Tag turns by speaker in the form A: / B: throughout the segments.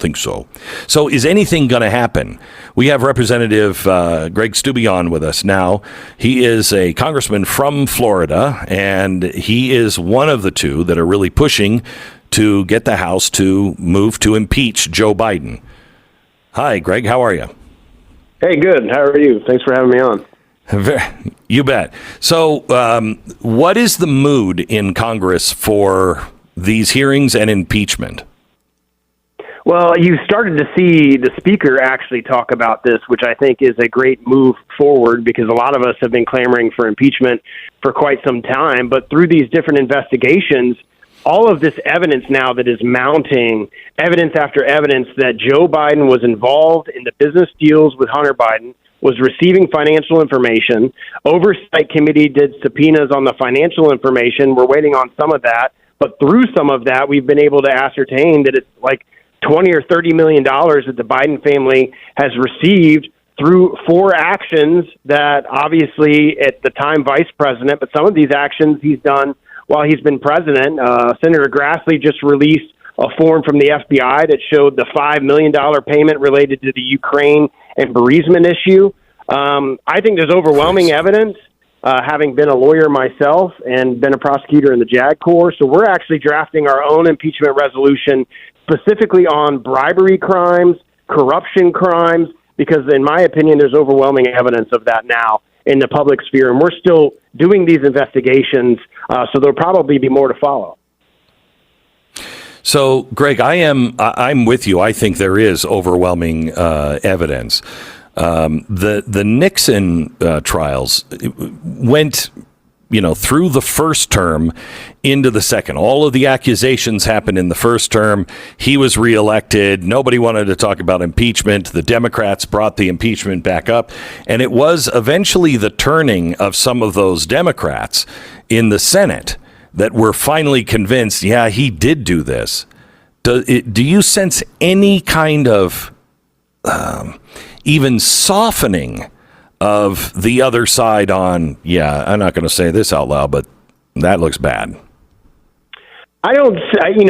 A: think so. So is anything going to happen? We have Representative Greg Steube on with us now. He is a congressman from Florida, and he is one of the two that are really pushing to get the House to move to impeach Joe Biden. Hi, Greg. How are you?
B: Hey, good. How are you? Thanks for having me on.
A: You bet. So what is the mood in Congress for these hearings and impeachment?
B: Well, you started to see the speaker actually talk about this, which I think is a great move forward because a lot of us have been clamoring for impeachment for quite some time. But through these different investigations, all of this evidence now that is mounting, evidence after evidence that Joe Biden was involved in the business deals with Hunter Biden, was receiving financial information. Oversight Committee did subpoenas on the financial information. We're waiting on some of that. But through some of that, we've been able to ascertain that it's like $20 or $30 million that the Biden family has received through 4 actions that obviously at the time vice president, but some of these actions he's done while he's been president. Senator Grassley just released a form from the FBI that showed the $5 million payment related to the Ukraine and bereavement issue. I think there's overwhelming evidence, having been a lawyer myself and been a prosecutor in the JAG Corps. So we're actually drafting our own impeachment resolution specifically on bribery crimes, corruption crimes, because in my opinion, there's overwhelming evidence of that now in the public sphere. And we're still doing these investigations, so there'll probably be more to follow.
A: So, Greg, I'm with you. I think there is overwhelming evidence. The Nixon trials went, through the first term into the second. All of the accusations happened in the first term. He was reelected. Nobody wanted to talk about impeachment. The Democrats brought the impeachment back up. And it was eventually the turning of some of those Democrats in the Senate that were finally convinced, yeah, he did do this. Do you sense any kind of even softening of the other side on, yeah, I'm not going to say this out loud, but that looks bad?
B: I don't,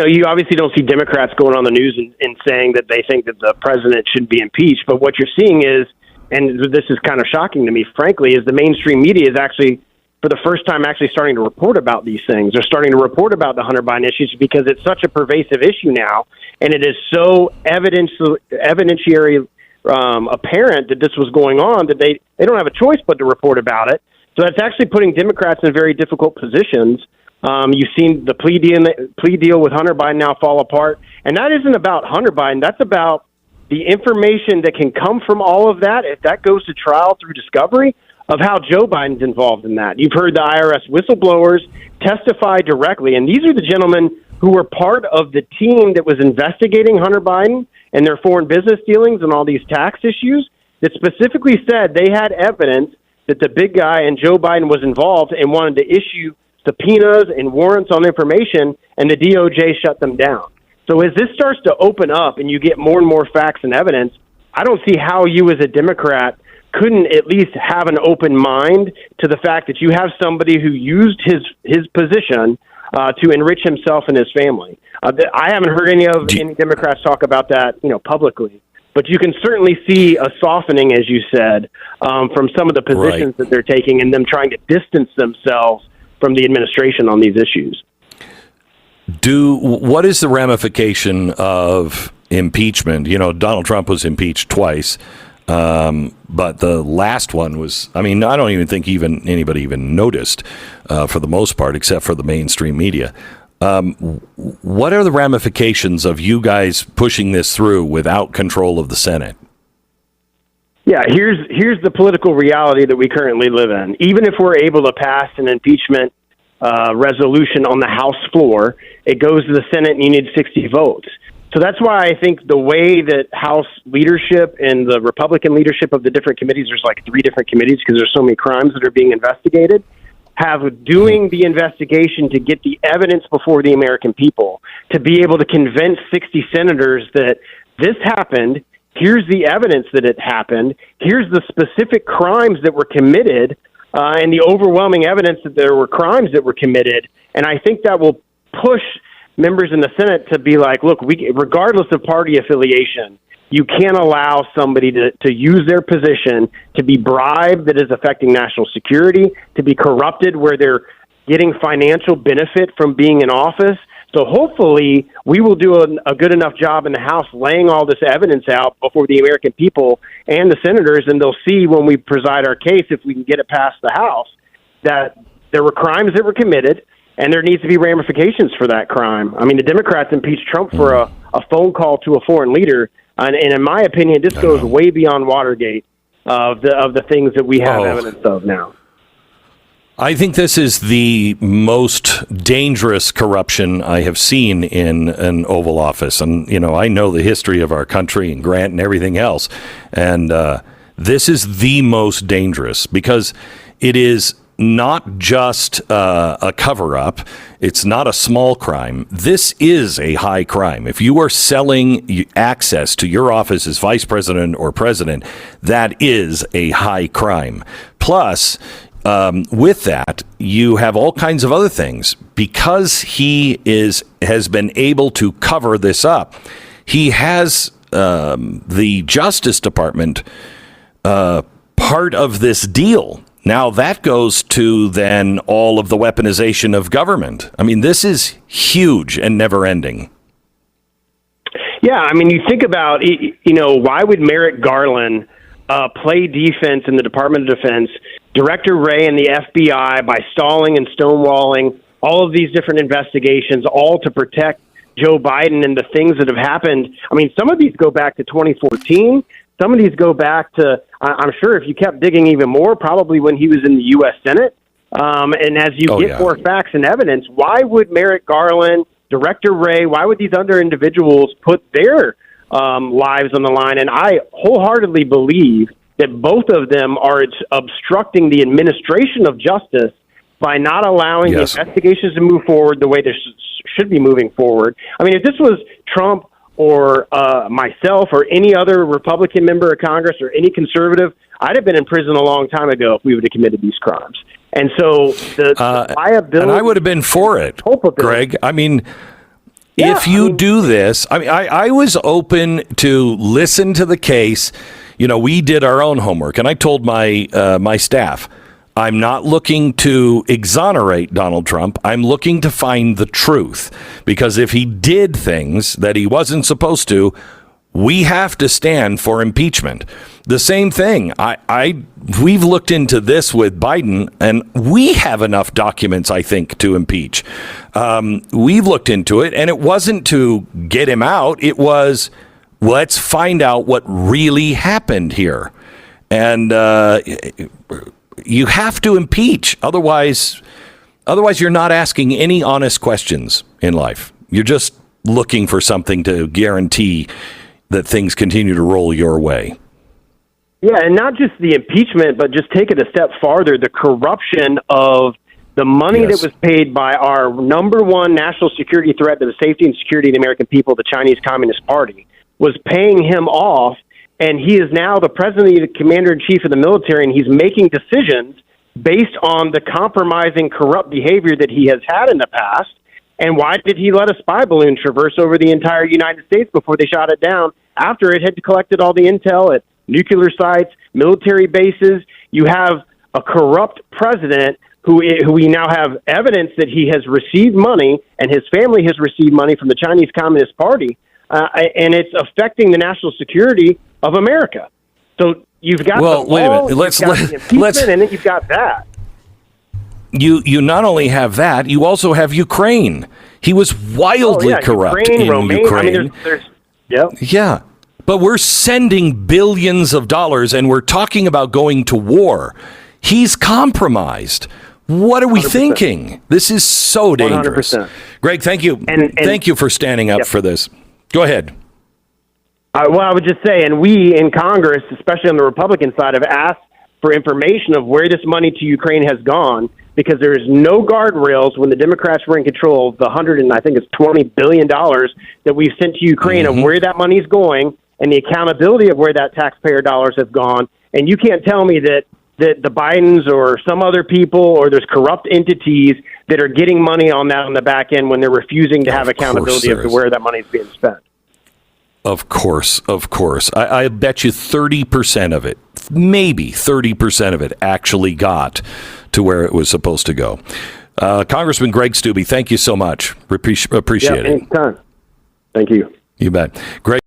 B: you obviously don't see Democrats going on the news and saying that they think that the president should be impeached. But what you're seeing is, and this is kind of shocking to me, frankly, is the mainstream media is actually, for the first time, actually starting to report about these things. They're starting to report about the Hunter Biden issues because it's such a pervasive issue now, and it is so evidentiary apparent that this was going on that they don't have a choice but to report about it. So that's actually putting Democrats in very difficult positions. You've seen the plea deal with Hunter Biden now fall apart, and that isn't about Hunter Biden. That's about the information that can come from all of that if that goes to trial through discovery of how Joe Biden's involved in that. You've heard the IRS whistleblowers testify directly, and these are the gentlemen who were part of the team that was investigating Hunter Biden and their foreign business dealings and all these tax issues that specifically said they had evidence that the big guy and Joe Biden was involved and wanted to issue subpoenas and warrants on information, and the DOJ shut them down. So as this starts to open up and you get more and more facts and evidence, I don't see how you as a Democrat couldn't at least have an open mind to the fact that you have somebody who used his position to enrich himself and his family. I haven't heard any Democrats talk about that, publicly. But you can certainly see a softening, as you said, from some of the positions that they're taking and them trying to distance themselves from the administration on these issues.
A: What is the ramification of impeachment? Donald Trump was impeached twice. But the last one was, I don't even think anybody even noticed for the most part, except for the mainstream media. What are the ramifications of you guys pushing this through without control of the Senate?
B: Yeah, here's the political reality that we currently live in. Even if we're able to pass an impeachment resolution on the House floor, it goes to the Senate and you need 60 votes. So that's why I think the way that House leadership and the Republican leadership of the different committees, there's like 3 different committees because there's so many crimes that are being investigated, have doing the investigation to get the evidence before the American people, to be able to convince 60 senators that this happened, here's the evidence that it happened, here's the specific crimes that were committed, and the overwhelming evidence that there were crimes that were committed. And I think that will push members in the Senate to be like, look, regardless of party affiliation, you can't allow somebody to use their position to be bribed that is affecting national security, to be corrupted where they're getting financial benefit from being in office. So hopefully we will do a good enough job in the House laying all this evidence out before the American people and the senators, and they'll see when we preside our case, if we can get it past the House, that there were crimes that were committed, and there needs to be ramifications for that crime. I mean, the Democrats impeached Trump for a phone call to a foreign leader, and in my opinion, this goes way beyond Watergate of the things that we have evidence of now.
A: I think this is the most dangerous corruption I have seen in an Oval Office. And, I know the history of our country and Grant and everything else. And this is the most dangerous because it is not just a cover-up. It's not a small crime. This is a high crime. If you are selling access to your office as vice president or president, that is a high crime. Plus, with that, you have all kinds of other things. Because he has been able to cover this up, he has the Justice Department part of this deal. Now that goes to then all of the weaponization of government. I mean, this is huge and never ending.
B: Yeah, I mean, you think about, why would Merrick Garland play defense in the Department of Defense, Director Wray and the FBI by stalling and stonewalling all of these different investigations, all to protect Joe Biden and the things that have happened? I mean, some of these go back to 2014. Some of these go back to, I'm sure if you kept digging even more, probably when he was in the U.S. Senate. And as you get more facts and evidence, why would Merrick Garland, Director Wray, why would these other individuals put their lives on the line? And I wholeheartely believe that both of them are obstructing the administration of justice by not allowing the investigations to move forward the way they should be moving forward. I mean, if this was Trump or myself or any other Republican member of Congress or any conservative, I'd have been in prison a long time ago if we would have committed these crimes. And so the liability... And
A: I would have been for it, Greg. I mean... if you do this, I was open to listen to the case. We did our own homework, and I told my staff, I'm not looking to exonerate Donald Trump. I'm looking to find the truth, because if he did things that he wasn't supposed to, we have to stand for impeachment. The same thing. We've looked into this with Biden, and we have enough documents, I think, to impeach. We've looked into it, and it wasn't to get him out. It was, let's find out what really happened here. And you have to impeach. Otherwise, you're not asking any honest questions in life. You're just looking for something to guarantee that things continue to roll your way.
B: Yeah, and not just the impeachment, but just take it a step farther, the corruption of the money that was paid by our number one national security threat to the safety and security of the American people, the Chinese Communist Party, was paying him off, and he is now the president, the commander-in-chief of the military, and he's making decisions based on the compromising, corrupt behavior that he has had in the past. And why did he let a spy balloon traverse over the entire United States before they shot it down, after it had collected all the intel at nuclear sites, military bases? You have a corrupt president who we now have evidence that he has received money, and his family has received money from the Chinese Communist Party, and it's affecting the national security of America. So you've got
A: wait a minute. Let's
B: and then you've got that.
A: You not only have that, you also have Ukraine. He was wildly corrupt in Ukraine. Yeah. But we're sending billions of dollars, and we're talking about going to war. He's compromised. What are we 100%. Thinking? This is so dangerous. 100%. Greg, thank you. And thank you for standing up for this. Go ahead.
B: Well, I would just say, and we in Congress, especially on the Republican side, have asked for information of where this money to Ukraine has gone, because there is no guardrails when the Democrats were in control of the $20 billion that we've sent to Ukraine, of where that money is going and the accountability of where that taxpayer dollars have gone. And you can't tell me that the Bidens or some other people or there's corrupt entities that are getting money on that on the back end when they're refusing to have accountability of where that money is being spent.
A: Of course. I bet you 30% of it, maybe 30% of it actually got to where it was supposed to go. Congressman Greg Steube, thank you so much. Appreciate it.
B: Anytime. Thank you.
A: You bet. Greg.